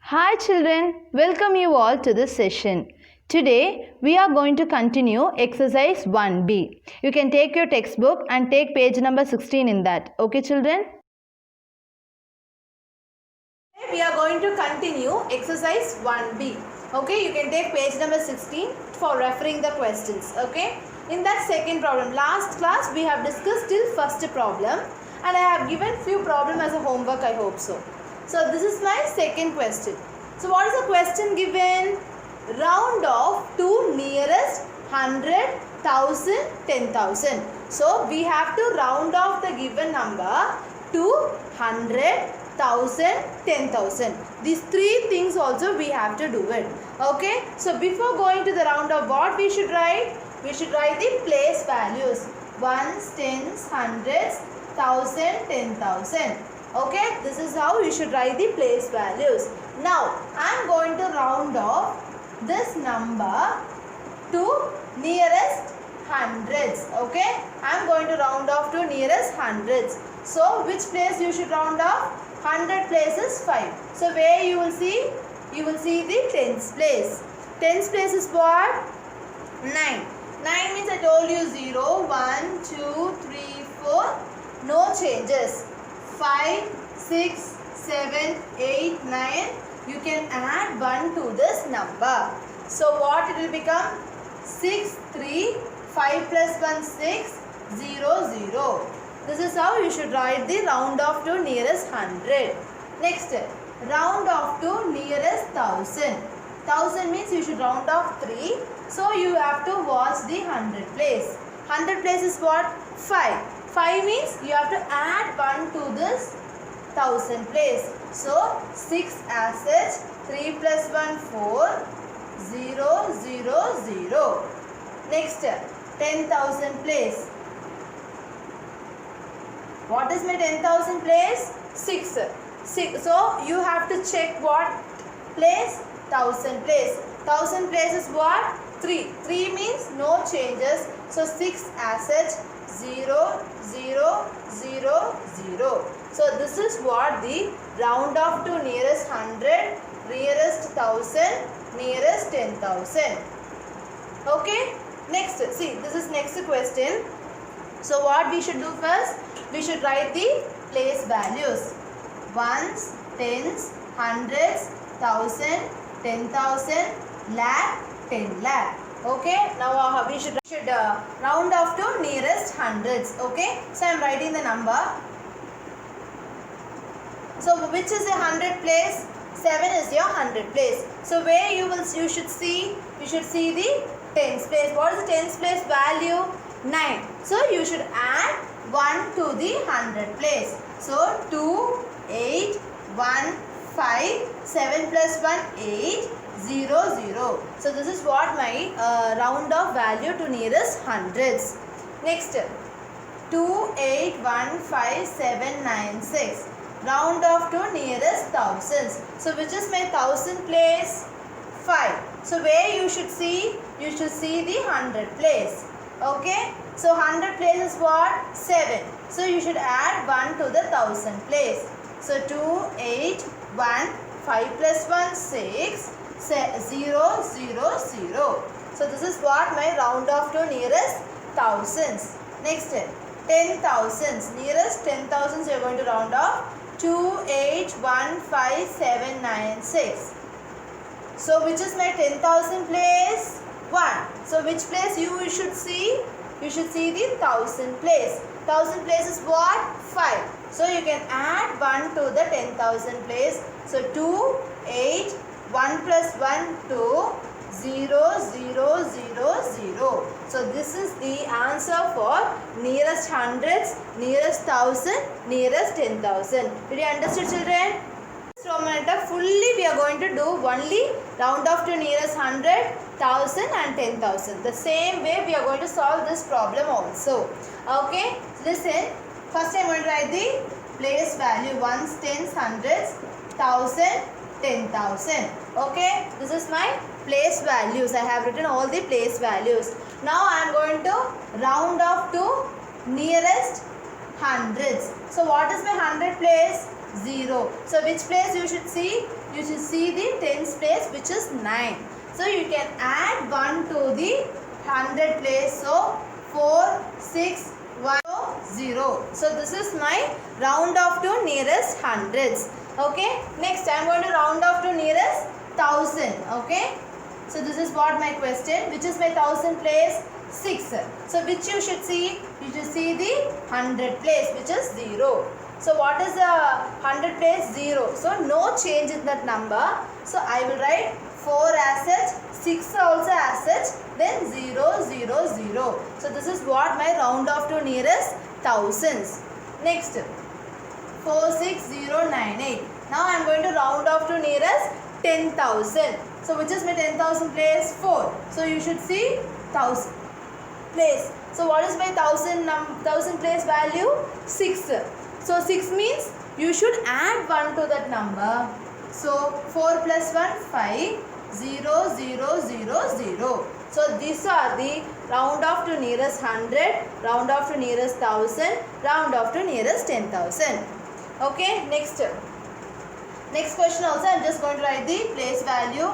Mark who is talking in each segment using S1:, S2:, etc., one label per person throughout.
S1: Hi children, welcome you all to this session. Today we are going to continue exercise 1B. You can take your textbook and take page number 16 in that. Okay children? Today we are going to continue exercise 1B. Okay, you can take page number 16 for referring the questions. Okay, in that second problem, last class we have discussed till first problem and I have given few problem as a homework, I hope so. So this is my second question. So what is the question given? Round off to nearest 100, 1000, 10,000. So we have to round off the given number to 100, 1000, 10,000. These three things also we have to do it. Okay. So before going to the round off, what we should write? We should write the place values. Ones, tens, hundreds, 1000, 10,000. Okay, this is how you should write the place values. Now, I am going to round off this number to nearest hundreds. Okay, I am going to round off to nearest hundreds. So, which place you should round off? 100 places 5. So, where you will see? You will see the tens place. Tens place is what? 9. 9 means I told you 0, 1, 2, 3, 4. No changes. 5, 6, 7, 8, 9. You can add 1 to this number. So what it will become? 6, 3, 5 plus 1, 6, 0, 0. This is how you should write the round off to nearest 100. Next, round off to nearest 1000. 1000 means you should round off 3. So you have to watch the 100 place. 100 place is what? 5. 5 means you have to add 1 to this 1000 place. So 6 as such, 3 plus 1, 4, 0, 0, 0. Next, 10,000 place. What is my 10,000 place? 6. 6. So you have to check what place? 1000 place. 1000 place is what? 3. 3 means no changes. So 6 as such, 0, 0, 0, 0. So this is what the round off to nearest 100, nearest 1000, nearest 10,000. Okay. Next, see, this is next question. So what we should do first? We should write the place values. Ones, tens, hundreds, 1000, 10,000, lakh, 10 lakh. Okay, now we should round off to nearest hundreds. Okay, so I am writing the number. So which is a 100 place? 7 is your 100 place. So where you should see the tens place. What is the tens place value? 9. So you should add 1 to the 100 place. So 2, 8, 1, 5, 7 plus 1, 8. 0, 0. So this is what my round off value to nearest hundreds. Next, 2, 8, 1, 5, 7, 9, 6. Round off to nearest thousands. So which is my 1000 place? 5. So where you should see? You should see the 100 place. Okay. So 100 place is what? 7. So you should add 1 to the 1000 place. So 2, 8, 1, 5 plus 1, 6. 0, 0, 0. So this is what my round off to nearest thousands. Next, 10,000s. Nearest 10,000s you are going to round off. 2, 8, 1, 5, 7, 9, 6. So which is my 10,000 place? 1. So which place you should see? You should see the 1000 place. 1000 place is what? 5. So you can add 1 to the 10,000 place. So 2, 8, 1 plus 1, 2, 0, 0, 0, 0. So this is the answer for nearest hundreds, nearest 1000, nearest 10,000. Did you understand children? Romanta fully we are going to do only round off to nearest 100, 1000 and 10,000. The same way we are going to solve this problem also. Okay, listen. First I am going to write the place value. Ones, tens, hundreds, 1000, 10,000. Okay, this is my place values. I have written all the place values. Now I am going to round off to nearest hundreds. So what is my 100 place? 0. So which place you should see? you should see the tens place, which is 9. So you can add 1 to the 100 place. So 4, 6, 1, 0. So this is my round off to nearest hundreds. Okay. Next I am going to round off to nearest 1000. Okay. So this is what my question. Which is my 1000 place? 6. So which you should see? You should see the 100 place, which is 0. So what is the 100 place? 0. So no change in that number. So I will write 4 as such, 6 also as such, then 0, 0, 0. So this is what my round off to nearest thousands. Next 46098. Now I am going to round off to nearest 10,000. So which is my 10,000 place? 4. So you should see 1000 place. So what is my 1000 place value? 6. So 6 means you should add 1 to that number. So 4 plus 1, 5, 0, 0, 0, 0. So these are the round off to nearest 100, round off to nearest 1000, round off to nearest 10,000. Okay, next question also I am just going to write the place value.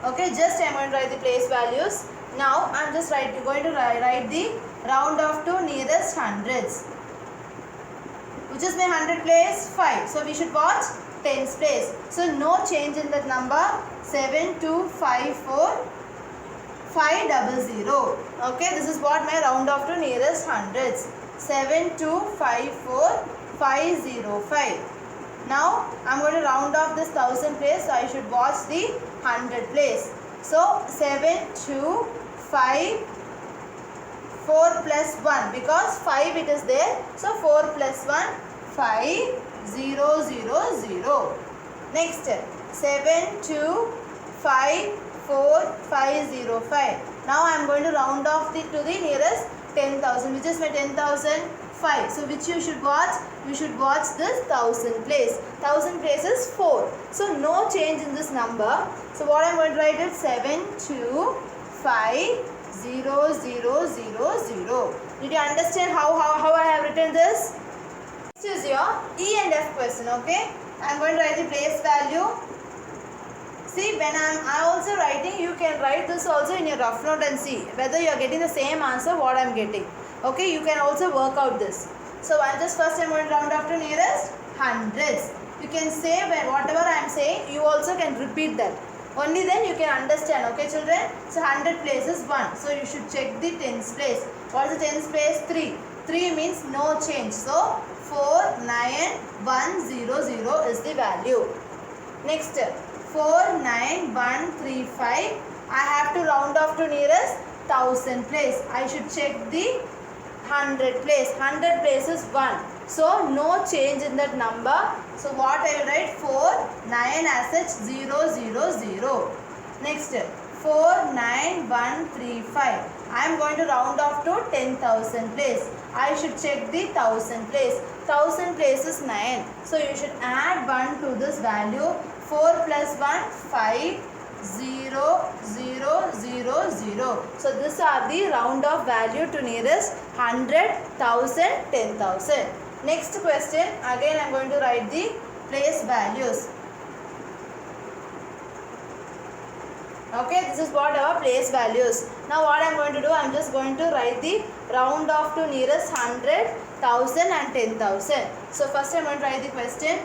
S1: Okay, just I am going to write the place values. Now I am just going to write the round off to nearest hundreds. Which is my 100 place? 5. So we should watch tens place. So no change in that number. 7254 500. Okay, this is what my round off to nearest hundreds. 7254 505. Now I am going to round off this 1000 place. So I should watch the 100 place. So 725 4 plus 1, because 5 it is there. So 4 plus 1, 5, 0, 0, 0. Next 7254505. Now I am going to round off to the nearest 10,000, which is my 10,005. So which you should watch? You should watch this 1000 place. 1000 place is 4. So no change in this number. So what I am going to write is 725 0, 0, 0, 0. Did you understand how I have written this? This is your E and F question. Okay, I am going to write the place value. See, when I also writing, you can write this also in your rough note and see whether you are getting the same answer what I am getting. Okay, you can also work out this. So I am just first I am going to round off to nearest hundreds. You can say whatever I am saying, you also can repeat that. Only then you can understand. Okay children. So 100 place is 1. So you should check the tens place. What is the tens place? 3. 3 means no change. So 49100 is the value. Next 49135. I have to round off to nearest 1000 place. I should check the 100 place. 100 place is 1. So no change in that number. So what I will write? 4, 9 as such, 0, 0, 0. Next 49135. I am going to round off to 10,000 place. I should check the 1000 place. 1000 place is 9. So you should add 1 to this value. 4 plus 1, 5, 0, 0, 0, 0. So these are the round off value to nearest 100, 1000, 10,000. Next question, again I am going to write the place values. Okay, this is what our place values. Now what I am going to do, I am just going to write the round off to nearest 100, 1000 and 10,000. So first I am going to write the question.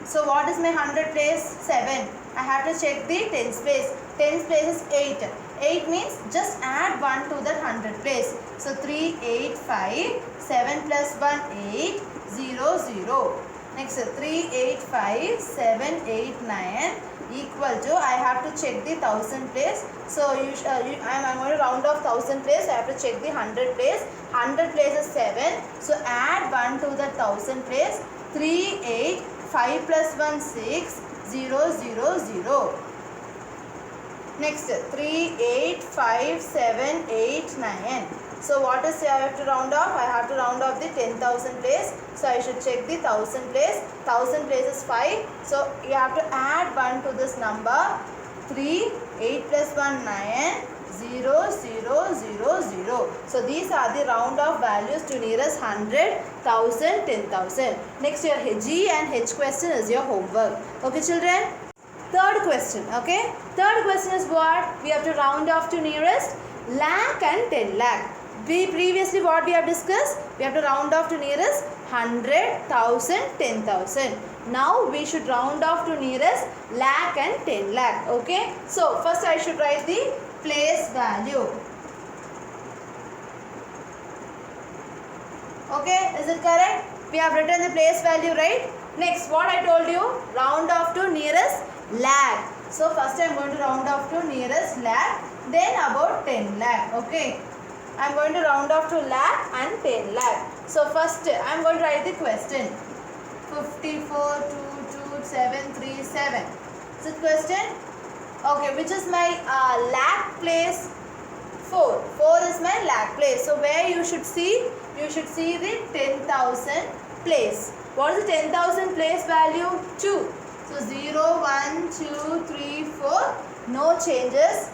S1: So what is my 100 place? 7. I have to check the tens place. Tens place is 8. 8 means just add 1 to that 100 place. So 3, 8, 5. 7 plus 1, 8, 0, 0. Next 3, 8, 5, 7, 8, 9 equal to, I have to check the 1000 place. So I am going to round off 1000 place. I have to check the 100 place. 100 place is 7. So add 1 to the 1000 place. 3, 8, 5 plus 1, 6, 0, 0, 0. Next 3, 8, 5, 7, 8, 9. So what is I have to round off? I have to round off the 10,000 place. So I should check the 1000 place. 1000 place is 5. So you have to add 1 to this number. 3, 8 plus 1, 9, 0, 0, 0, 0. So these are the round off values to nearest 100, 1000, 10,000. Next your G and H question is your homework. Okay children? Third question. Okay. Third question is what? We have to round off to nearest lakh and 10 lakh. Previously what we have discussed? We have to round off to nearest 100, 1000, 10,000. Now we should round off to nearest lakh and 10 lakh. Okay. So first I should write the place value. Okay. Is it correct? We have written the place value, right? Next what I told you? Round off to nearest lakh. So first I am going to round off to nearest lakh. Then about 10 lakh. Okay. I am going to round off to lakh and 10 lakh. So first I am going to write the question. 54,22737. Is it question? Okay, which is my lakh place? 4. 4 is my lakh place. So where you should see? You should see the 10,000 place. What is the 10,000 place value? 2. So 0, 1, 2, 3, 4. No changes.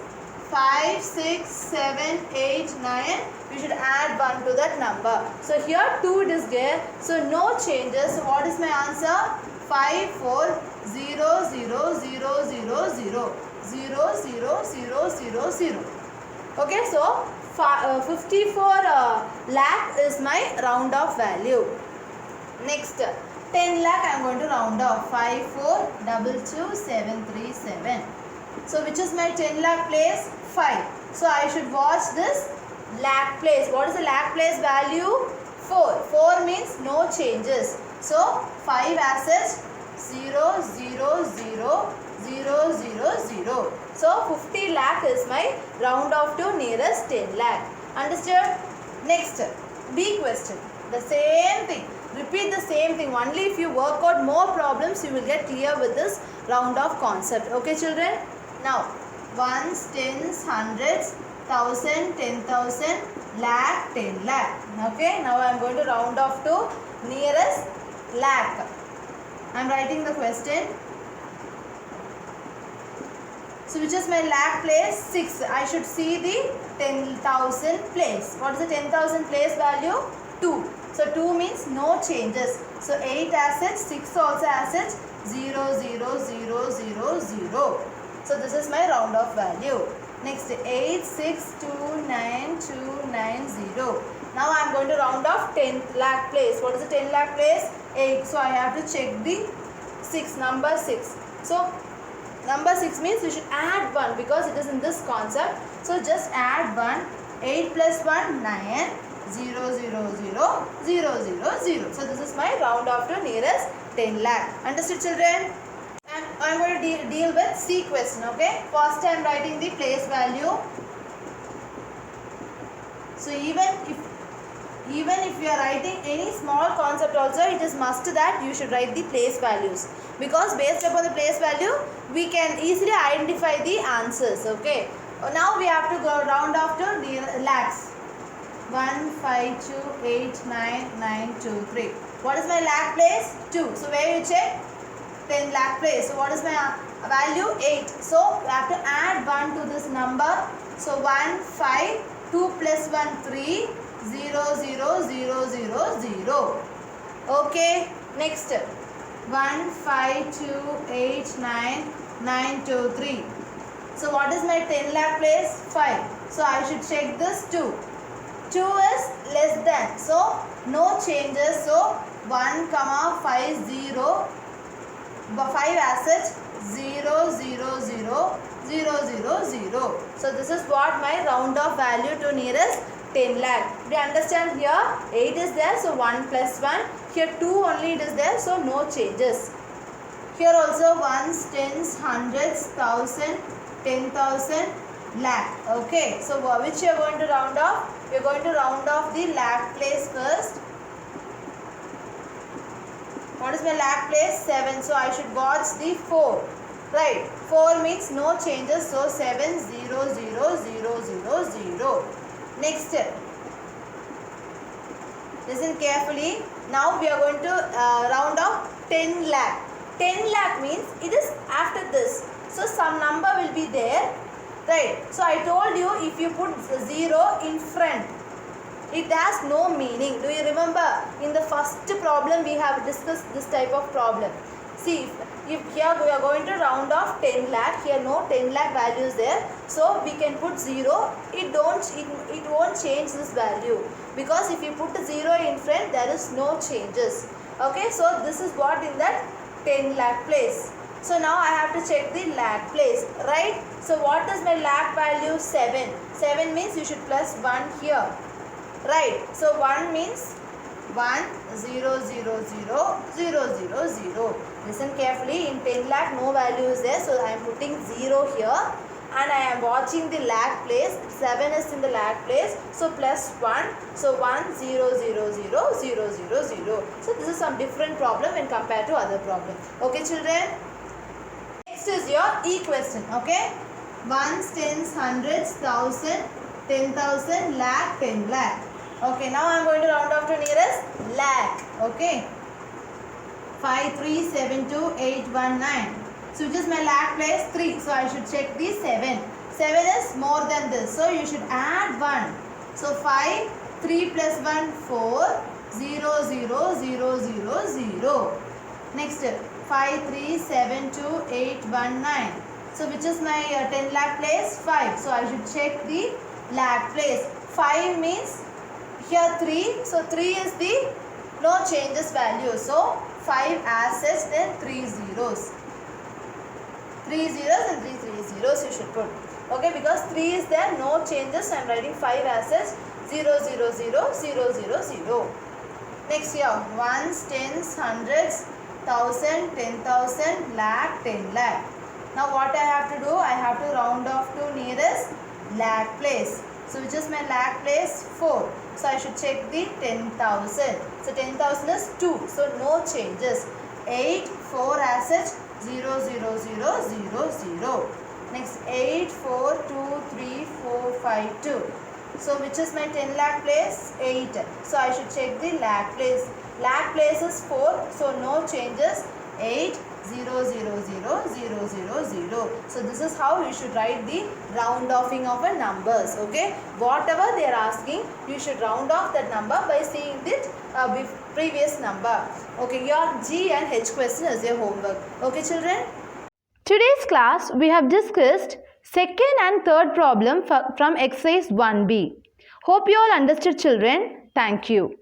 S1: 5, 6, 7, 8, 9. We should add 1 to that number. So here 2 is there. So no changes. So what is my answer? 5, 4, 0, 0, 0, 0, 0. 0, 0, 0, 0, 0. Okay, so 54 lakh is my round off value. Next, 10 lakh I am going to round off. 54,22737. So which is my 10 lakh place? 5. So I should watch this lakh place. What is the lakh place value? 4. 4 means no changes. So 5 assets 0, 0, 0, 0, 0, 0. So 50 lakh is my round off to nearest 10 lakh. Understood? Next, B question. The same thing. Repeat the same thing. Only if you work out more problems, you will get clear with this round off concept. Okay children? Now, ones, tens, hundreds, 1000, 10,000, lakh, 10 lakh. Okay? Now I am going to round off to nearest lakh. I am writing the question. So which is my lakh place? 6. I should see the 10,000 place. What is the 10,000 place value? 2. So 2 means no changes. So 8 assets, 6 also assets, 0, 0, 0, 0, 0. So this is my round off value. Next 8, 6, 2, 9, 2, 9, 0. Now I am going to round off 10 lakh place. What is the 10 lakh place? 8. So I have to check the 6, number 6. So number 6 means we should add 1 because it is in this concept. So just add 1. 8 plus 1, 9. 0, 0, 0, 0, 0, 0. So this is my round off to nearest 10 lakh. Understood children? And I am going to deal with C question. Okay. First I am writing the place value. So even if you are writing any small concept also, it is must that you should write the place values. Because based upon the place value, we can easily identify the answers. Okay. Now we have to go round off to the lakhs. 1, 5, 2, 8, 9, 9, 2, 3. What is my lakh place? 2. So where you check? 10 lakh place. So what is my value? 8. So we have to add 1 to this number. So 1, 5, 2 plus 1, 3, 0, 0, 0, 0, 0. Okay. Next. 1, 5, 2, 8, 9, 9, 2, 3. So what is my 10 lakh place? 5. So I should check this 2. 2 is less than. So no changes. So 1, 5, 0. 5 assets 0, 0, 0, 0, 0, 0. So this is what my round off value to nearest 10 lakh. Do you understand here? 8 is there. So 1 plus 1. Here 2 only it is there. So no changes. Here also ones, tens, hundreds, 1000, 10,000, lakh. Okay. So which you are going to round off? We are going to round off the lakh place first. What is my lakh place? 7. So I should watch the 4. Right. 4 means no changes. So 7, 0, 0, 0, 0, 0. Next. Listen carefully. Now we are going to round off 10 lakh. 10 lakh means it is after this. So some number will be there. right? So I told you, if you put 0 in front, it has no meaning. Do you remember in the first problem we have discussed this type of problem? See, if here we are going to round off 10 lakh, here no 10 lakh value is there, so we can put 0. It won't change this value, because if you put 0 in front, there is no changes. Okay, so this is what in that 10 lakh place. So now I have to check the lakh place, right? So what is my lakh value? 7. 7 means you should plus 1 here, right? So 1 means 1 0 0 0 0 0 0. Listen carefully, in 10 lakh no value is there, so I am putting 0 here, and I am watching the lakh place. 7 is in the lakh place, so plus 1, so 1 0 0 0 0 0 0. So this is some different problem when compared to other problem. Okay children, next is your E question. Okay, ones, tens, hundreds, thousand, 10,000, lakh, 10 lakh. Okay, now I am going to round off to nearest lakh. Okay, 5372819. So which is my lakh place? 3. So I should check the 7. 7 is more than this, so you should add 1. So 5, 3 plus 1, 4, 0 0 0 0 0. Next, 5372819. So which is my 10 lakh place? 5. So I should check the lakh place. 5 means here 3. So 3 is the no changes value. So 5 as such, then 3 zeros. 3 zeros and 3 zeros you should put. Okay, because 3 is there, no changes. I am writing 5 as such. 0 0 0 0 0 0. Next here, ones, tens, hundreds, 1,000, 10,000, lakh, 10 lakh. Now what I have to do? I have to round off to nearest lakh place. So which is my lakh place? 4. So I should check the 10,000. So 10,000 is 2. So no changes. 8, 4 as such, 0 0 0 0 0. Next 8, 4, 2, 3, 4, 5, 2. So which is my 10 lakh place? 8. So I should check the lakh place. Lakh place is 4. So no changes. 8, 0 0 0 0 0 0. So this is how you should write the round offing of a numbers. Okay, whatever they are asking, you should round off that number by seeing the previous number. Okay, your G and H question is your homework. Okay children, today's class we have discussed second and third problem from exercise 1B. Hope you all understood children. Thank you.